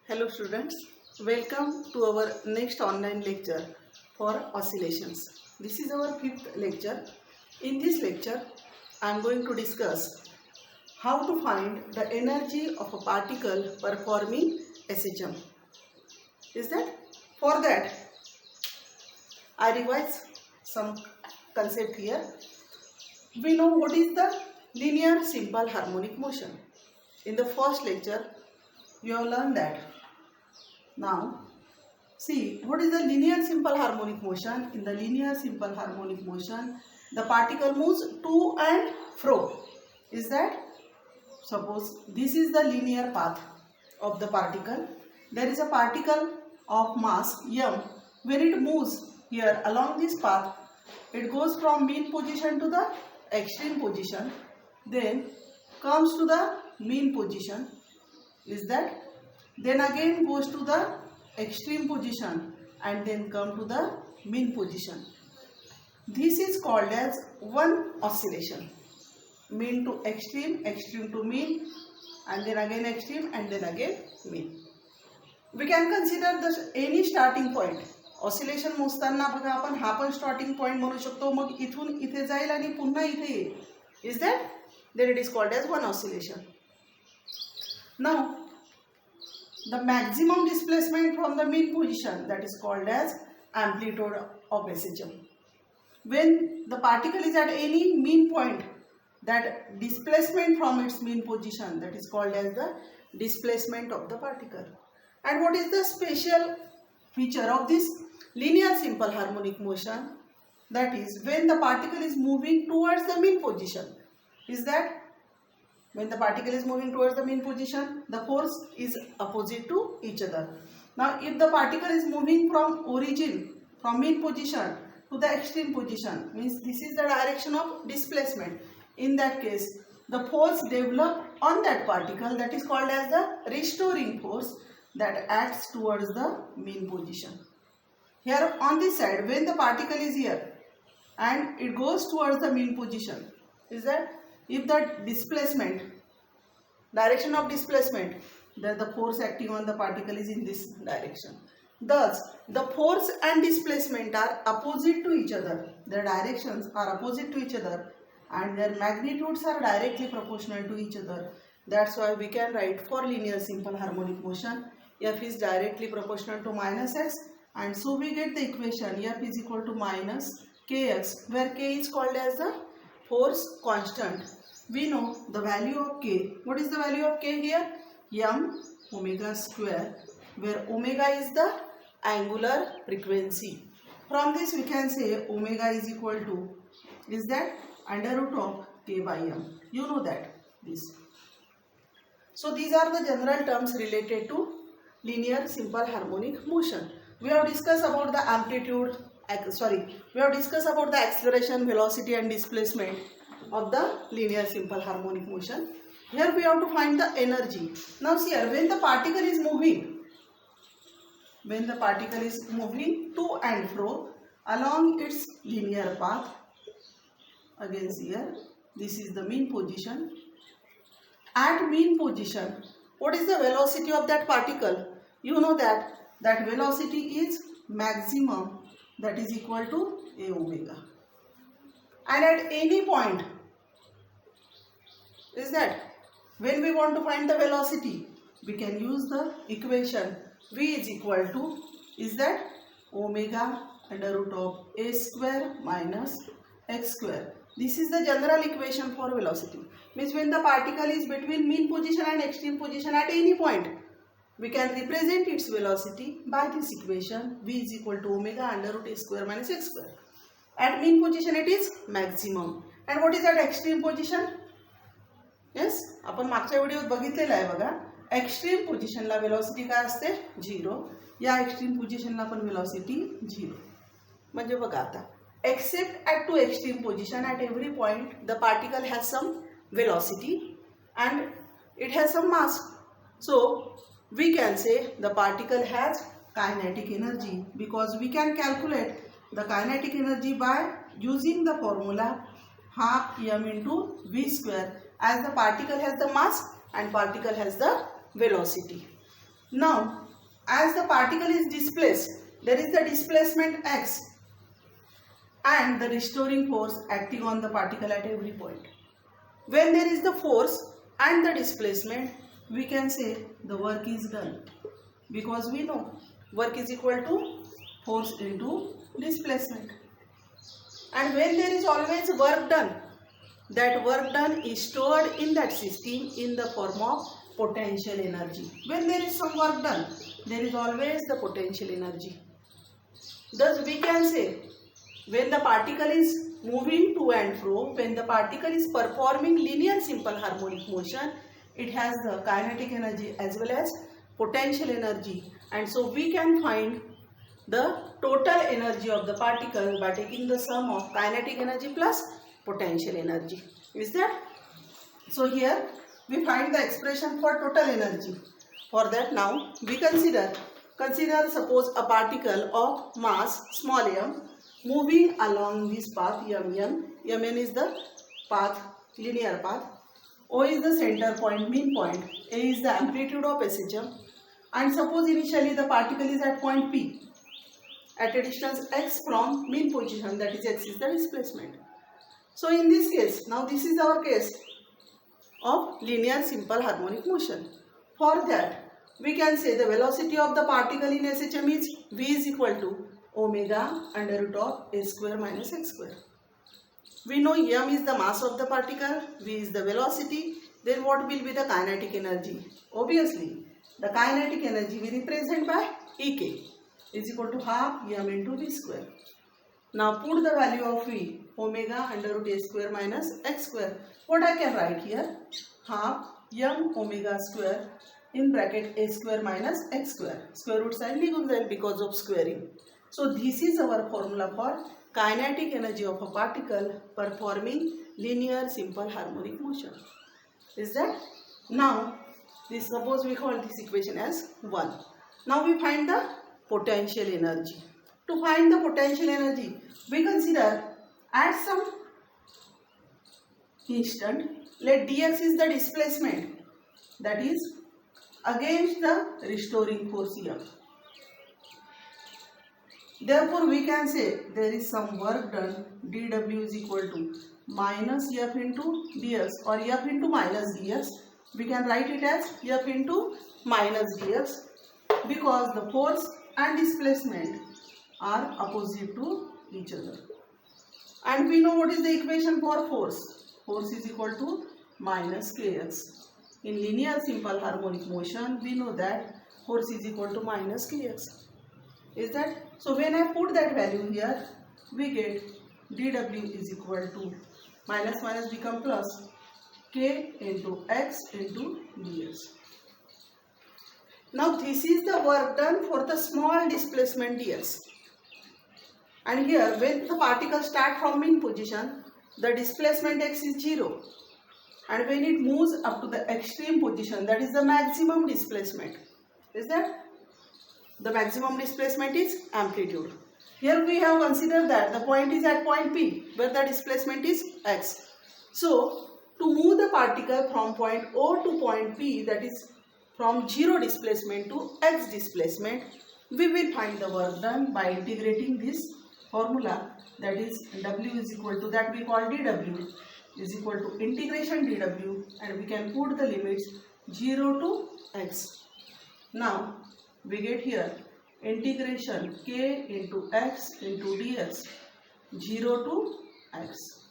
Hello students, welcome to our next online lecture for oscillations. This is our fifth lecture. In this lecture, I am going to discuss how to find the energy of a particle performing SHM. Is that? For that, I revise some concept here. We know what is the linear simple harmonic motion. In the first lecture, you have learned that. Now, see what is the linear simple harmonic motion. In the linear simple harmonic motion, the particle moves to and fro. Is that? Suppose this is the linear path of the particle. There is a particle of mass m. When it moves here along this path, it goes from mean position to the extreme position, then comes to the mean position. Is that? Then again goes to the extreme position and then come to the mean position. This is called as one oscillation. Mean to extreme, extreme to mean, and then again extreme and then again mean. We can consider this any starting point. Oscillation मोजताना बघा आपण हा पण starting point म्हणू शकतो. मग इथून इथे जाईल आणि पुन्हा इथे येईल. Is that? Then it is called as one oscillation. Now the maximum displacement from the mean position, that is called as amplitude of SHM. When the particle is at any mean point, that displacement from its mean position, that is called as the displacement of the particle. And what is the special feature of this linear simple harmonic motion? That is when the particle is moving towards the mean position. Is that? When the particle is moving towards the mean position, the force is opposite to each other. Now, if the particle is moving from origin, from mean position to the extreme position, means this is the direction of displacement. In that case, the force developed on that particle, that is called as the restoring force, that acts towards the mean position. Here on this side, when the particle is here and it goes towards the mean position, is that? If the displacement, direction of displacement, then the force acting on the particle is in this direction. Thus, the force and displacement are opposite to each other. Their directions are opposite to each other and their magnitudes are directly proportional to each other. That's why we can write for linear simple harmonic motion, F is directly proportional to minus x, and so we get the equation F is equal to minus kx, where k is called as the force constant. We know the value of k. What is the value of k here? M omega square, where omega is the angular frequency. From this we can say omega is equal to, is that under root of k by m. You know that this. So these are the general terms related to linear simple harmonic motion. We have discussed about the amplitude, we have discussed about the acceleration, velocity and displacement of the linear simple harmonic motion. Here we have to find the energy. Now see here, when the particle is moving to and fro along its linear path, again here, this is the mean position. At mean position, what is the velocity of that particle? You know that velocity is maximum, that is equal to a omega. And at any point, is that when we want to find the velocity, we can use the equation v is equal to, is that omega under root of a square minus x square. This is the general equation for velocity. Means when the particle is between mean position and extreme position at any point, we can represent its velocity by this equation v is equal to omega under root a square minus x square. At mean position it is maximum. And what is at extreme position? Yes, आपण मागच्या व्हिडिओत बघितलेलं आहे बघा. Extreme पोझिशनला velocity काय असते? 0. या एक्स्ट्रीम पोझिशनला पण वेलोसिटी 0. म्हणजे बघा आता, except at two extreme position, at every point the particle has some velocity and it has some mass. So we can say the particle has kinetic energy, because we can calculate the kinetic energy by using the formula half m into v square, as the particle has the mass and particle has the velocity. Now, as the particle is displaced, there is the displacement x and the restoring force acting on the particle at every point. When there is the force and the displacement, we can say the work is done, because we know work is equal to force into displacement. And when there is always work done, that work done is stored in that system in the form of potential energy. When there is some work done, there is always the potential energy. Thus we can say, when the particle is moving to and fro, when the particle is performing linear simple harmonic motion, it has the kinetic energy as well as potential energy, and so we can find the total energy of the particle by taking the sum of kinetic energy plus potential energy. Is that? So here we find the expression for total energy. For that, now we consider suppose a particle of mass small m moving along this path mn is the path, linear path, O is the center point, mean point, A is the amplitude of SHM, and suppose initially the particle is at point P at a distance x from mean position, that is x is the displacement. So in this case, now this is our case of linear simple harmonic motion. For that, we can say the velocity of the particle in SHM is v is equal to omega under root of a square minus x square. We know m is the mass of the particle, v is the velocity, then what will be the kinetic energy? Obviously, the kinetic energy we represent by Ek is equal to half m into v square. Now put the value of v, omega under root a square minus x square. What I can write here? Half m omega square in bracket a square minus x square. Square root sign निघून जाईल because of squaring. So this is our formula for kinetic energy of a particle performing linear simple harmonic motion. Is that? Now, this suppose we call this equation as 1. Now we find the potential energy. To find the potential energy, we consider at some instant, let dx is the displacement, that is against the restoring force M. Therefore, we can say there is some work done, dw is equal to minus f into dx or f into minus dx. We can write it as f into minus dx because the force and displacement are opposite to each other. And we know what is the equation for force. Force is equal to minus kx. In linear simple harmonic motion, we know that force is equal to minus kx. Is that? So when I put that value here, we get dw is equal to minus minus become plus k into x into dx. Now this is the work done for the small displacement dx. And here when the particle start from mean position, the displacement x is 0. And when it moves up to the extreme position, that is the maximum displacement. Is that? The maximum displacement is amplitude. Here we have considered that the point is at point P where the displacement is x. So to move the particle from point O to point P, that is from 0 displacement to x displacement, we will find the work done by integrating this formula, that is w is equal to, that we call dw is equal to integration dw, and we can put the limits 0 to x. Now we get here integration k into x into dx 0 to x.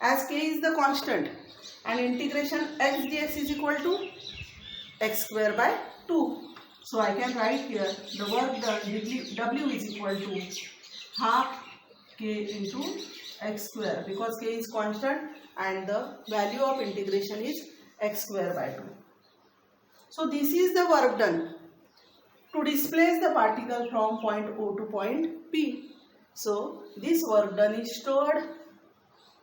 As k is the constant and integration x dx is equal to x square by 2. So I can write here the work done w is equal to half k into x square, because k is constant and the value of integration is x square by 2. So this is the work done to displace the particle from point O to point P. So this work done is stored,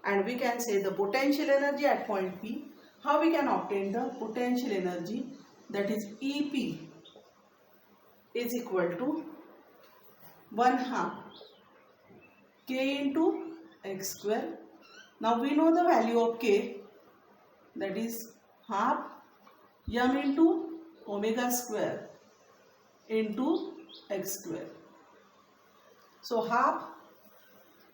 and we can say the potential energy at point P. How we can obtain the potential energy, that is EP is equal to 1/2 k into x square. Now we know the value of k, that is half m into omega square into x square. So half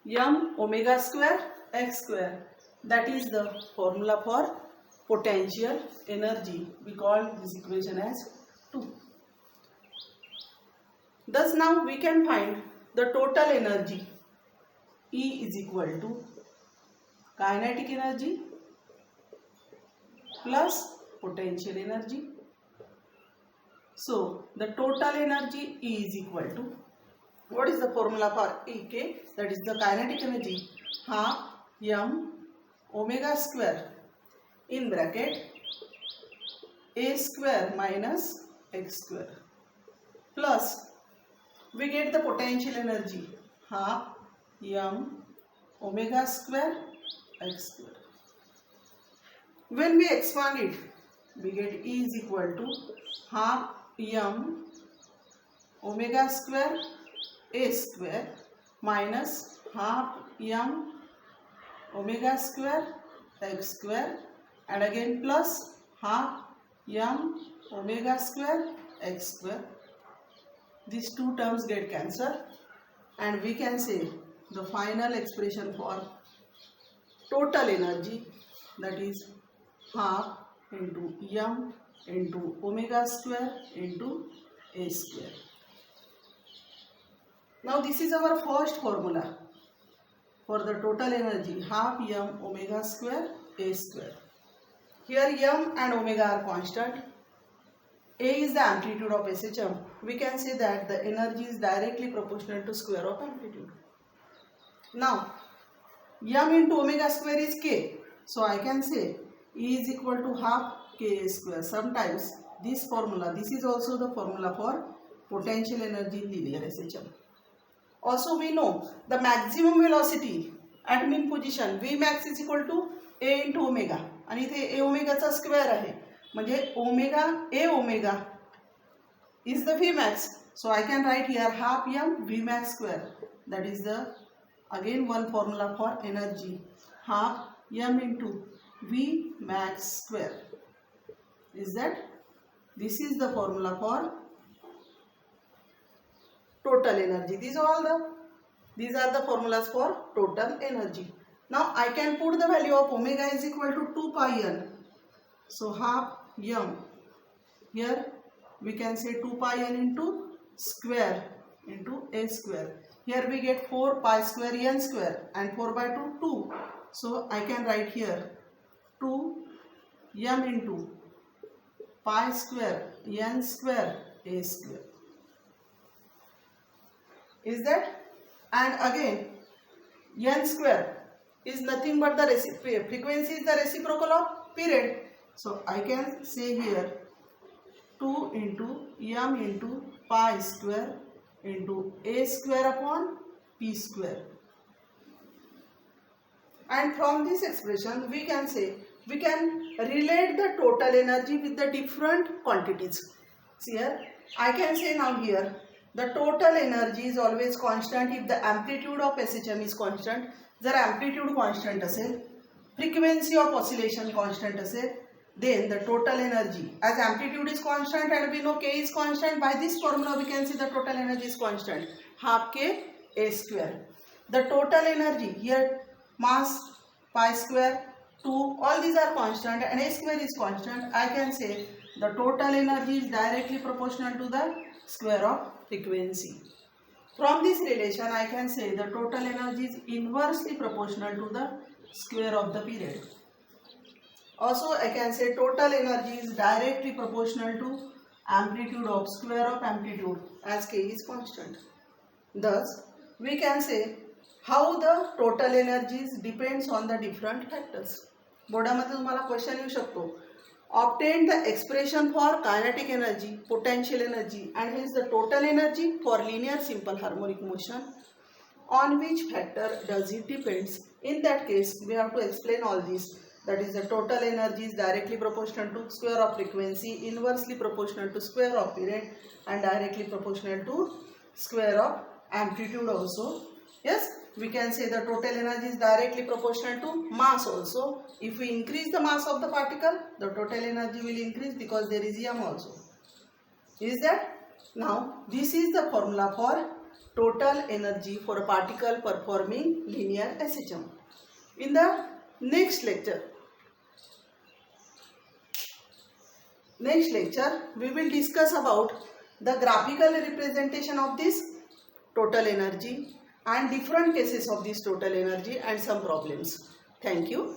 m omega square x square, that is the formula for potential energy. We call this equation as 2. Thus now we can find the total energy. E is equal to kinetic energy plus potential energy. So the total energy E is equal to, what is the formula for EK? That is the kinetic energy, half m omega square in bracket a square minus x square, plus we get the potential energy, half m omega square x square. When we expand it, we get E is equal to half m omega square a square minus half m omega square x square, and again plus half m omega square x square. These two terms get cancelled and we can say the final expression for total energy, that is half into m into omega square into a square. Now this is our first formula for the total energy, half m omega square a square. Here m and omega are constant. A is the amplitude of SHM. We can say that the energy is directly proportional to square of amplitude. Now m into omega square is k. So I can say E is equal to half k square. Sometimes this formula, this is also the formula for potential energy in linear SHM. Also we know the maximum velocity at mean position Vmax is equal to a into omega, आणि इथे a omega चा square आहे, म्हणजे omega a omega is the Vmax. So I can write here half m Vmax square. That is the again one formula for energy, half m into Vmax square. Is that? This is the formula for total energy. These are the formulas for total energy. Now I can put the value of omega is equal to 2 pi n. So half m, here we can say 2 pi n into square into a square. Here we get 4 pi square n square and 4 by 2 2. So I can write here 2 m into pi square n square a square. Is that? And again n square is nothing but the frequency is the reciprocal of period. So I can say here 2 into m into pi square into a square upon p square. And from this expression we can say, we can relate the total energy with the different quantities. See here, I can say now here the total energy is always constant if the amplitude of SHM is constant. जर amplitude constant असेल, frequency of oscillation constant असेल, then the total energy, as amplitude is constant and we know k is constant, by this formula we can see the total energy is constant, half k a square. The total energy here, mass pi square 2, all these are constant and a square is constant. I can say the total energy is directly proportional to the square of frequency. From this relation I can say the total energy is inversely proportional to the square of the period. Also I can say total energy is directly proportional to amplitude of square of amplitude, as k is constant. Thus we can say how the total energies depends on the different factors. बोर्डामध्ये तुम्हाला question येऊ शकतो, obtain the expression for kinetic energy, potential energy and hence the total energy for linear simple harmonic motion. On which factor does it depends? In that case we have to explain all this. That is, the total energy is directly proportional to square of frequency, inversely proportional to square of period and directly proportional to square of amplitude also. Yes, we can say the total energy is directly proportional to mass also. If we increase the mass of the particle, the total energy will increase because there is m also. Is that? Now this is the formula for total energy for a particle performing linear SHM. In the next lecture we will discuss about the graphical representation of this total energy and different cases of this total energy and some problems. Thank you.